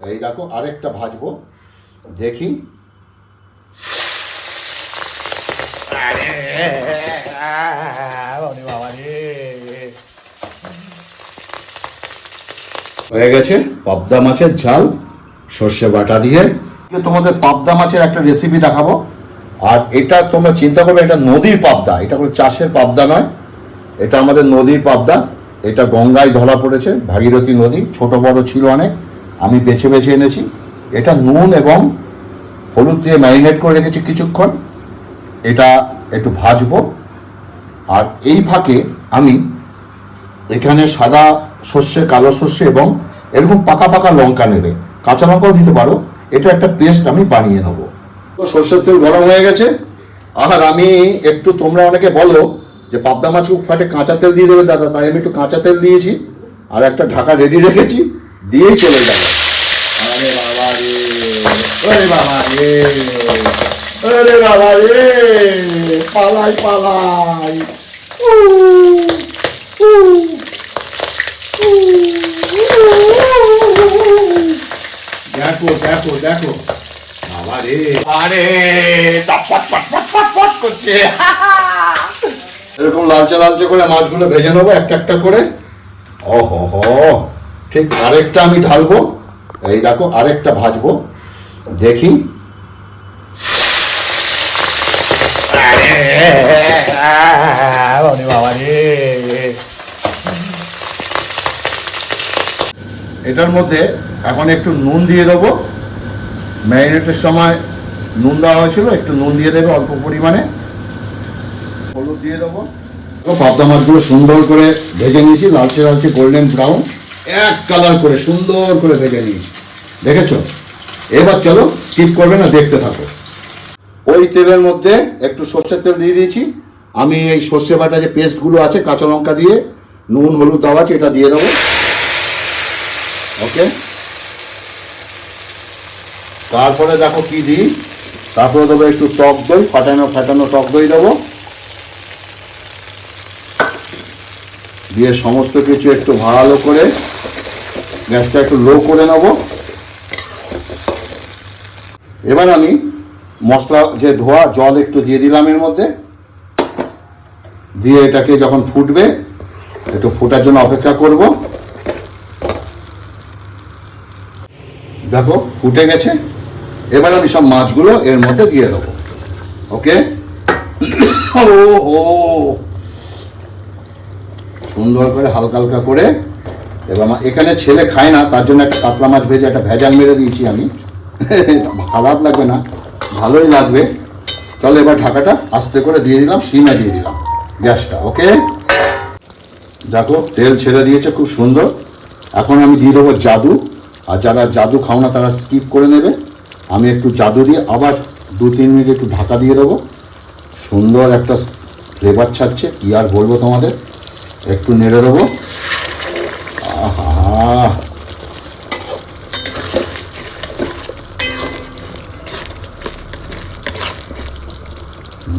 এই দেখো আরেকটা ভাজবো, দেখি। হয়ে গেছে পাবদা মাছের ঝাল সর্ষে বাটা দিয়ে। তোমাদের পাবদা মাছের একটা রেসিপি দেখাবো। আর এটা তোমরা চিন্তা করবে এটা নদীর পাবদা, এটা কোনো চাষের পাবদা নয়, এটা আমাদের নদীর পাবদা। এটা গঙ্গায় ধরা পড়েছে, ভাগীরথী নদী, ছোট বড় ছিল অনেক, আমি বেছে বেছে এনেছি। এটা নুন এবং হলুদ দিয়ে ম্যারিনেট করে রেখেছি কিছুক্ষণ, এটা একটু ভাজবো। আর এই ফাঁকে আমি এখানে সাদা সর্ষে, কালো সর্ষে এবং এরকম পাকা পাকা লঙ্কা নেবে, কাঁচা লঙ্কাও দিতে পারো, এটা একটা পেস্ট আমি বানিয়ে নেবো। তো সর্ষের তেল গরম হয়ে গেছে। আর আমি একটু, তোমরা অনেকে বলো যে পাবদা মাছ খুব ফাটে, কাঁচা তেল দিয়ে দেবে দাদা, তাই আমি একটু কাঁচা তেল দিয়েছি আর একটা ঢাকা রেডি রেখেছি, দিয়েই চলে যাবে। আরে বাবা রে, আরে বাবা রে, আরে বাবা রে, পালাই পালাই। দেখো দেখো দেখো, বাবা রে, আরে টপট পট পট পট পট করছে। এরকম লালচে লালচে করে মাছগুলো ভেজে নেবো একটা একটা করে। ওহো হো, ঠিক আরেকটা আমি ঢালবো, এই দেখো আরেকটা ভাজবো, দেখি। এটার মধ্যে এখন একটু নুন দিয়ে দেবো, ম্যারিনেটের সময় নুন দেওয়া হয়েছিল, একটু নুন দিয়ে দেবে অল্প পরিমাণে, হলুদ দিয়ে দেবো। পাবদা মাছগুলো সুন্দর করে ভেজে নিয়েছি, লালচে লালচে গোল্ডেন ব্রাউন এক কালার করে সুন্দর করে ভেজে নিয়েছি, দেখেছো? এবার চলো, স্কিপ করবে না, দেখতে থাকো। ওই তেলের মধ্যে একটু সর্ষের তেল দিয়ে দিয়েছি, আমি এই সর্ষে বাটা যে পেস্টগুলো আছে, কাঁচা লঙ্কা দিয়ে নুন হলুদ দেওয়া আছে, এটা দিয়ে দেবো। ওকে, তারপরে দেখো কি দিই, তারপরে দেবো একটু টক দই, ফাটানো টক দই দেবো, দিয়ে সমস্ত কিছু একটু ভালো করে গ্যাসটা একটু লো করে নেব। এবার আমি মশলা যে ধোয়া জল একটু দিয়ে দিলাম এর মধ্যে, দিয়ে এটাকে যখন ফুটবে একটু ফোটার জন্য অপেক্ষা করব। দেখো ফুটে গেছে, এবার আমি সব মাছগুলো এর মধ্যে দিয়ে দেবো। ওকে, ও সুন্দর করে হালকা হালকা করে। এবার এখানে ছেলে খায় না, তার জন্য একটা কাতলা মাছ ভেজে একটা ভেজাল মেরে দিয়েছি আমি, খারাপ লাগবে না, ভালোই লাগবে। চলো এবার ঢাকাটা আস্তে করে দিয়ে দিলাম, সিমে দিয়ে দিলাম গ্যাসটা। ওকে, দেখো তেল ছেড়ে দিয়েছে খুব সুন্দর। এখন আমি দিয়ে দেবো জাদু, আর যারা জাদু খাও না তারা স্কিপ করে নেবে। আমি একটু জাদু দিয়ে আবার 2-3 মিনিট একটু ঢাকা দিয়ে দেবো, সুন্দর একটা ফ্লেভার ছাড়ছে, কি আর বলবো তোমাদের। একটু নেড়ে দেবো। আহা,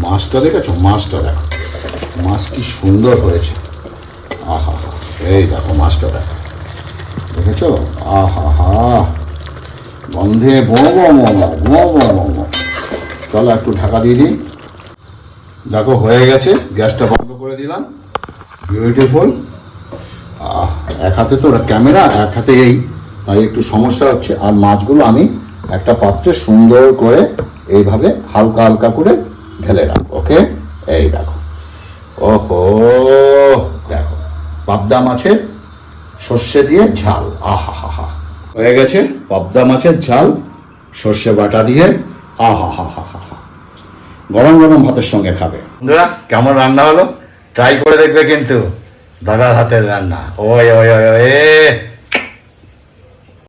মাছটা দেখেছো, মাছটা দেখো, মাছ কি সুন্দর হয়েছে। আহা হা, এই দেখো মাছটা দেখো, দেখেছো? আহা হা, গন্ধে চলো একটু ঢাকা দিয়ে দিই। দেখো হয়ে গেছে, গ্যাসটা বন্ধ করে দিলাম। বিউটিফুল। এক হাতে তো ক্যামেরা, এক হাতে এই, তাই একটু সমস্যা হচ্ছে। আর মাছগুলো আমি একটা পাত্রে সুন্দর করে এইভাবে হালকা হালকা করে ঢেলে রাখবো। ওকে, এই দেখো, ওহো দেখো পাবদা মাছের সর্ষে দিয়ে ঝাল। আহা হা হা, হয়ে গেছে পাবদা মাছের ঝাল সর্ষে বাটা দিয়ে। আহা হা হা হা হা, গরম গরম ভাতের সঙ্গে খাবে। বন্ধুরা কেমন রান্না হলো ট্রাই করে দেখবে কিন্তু, দাদার হাতের রান্না। ওই ওই ওই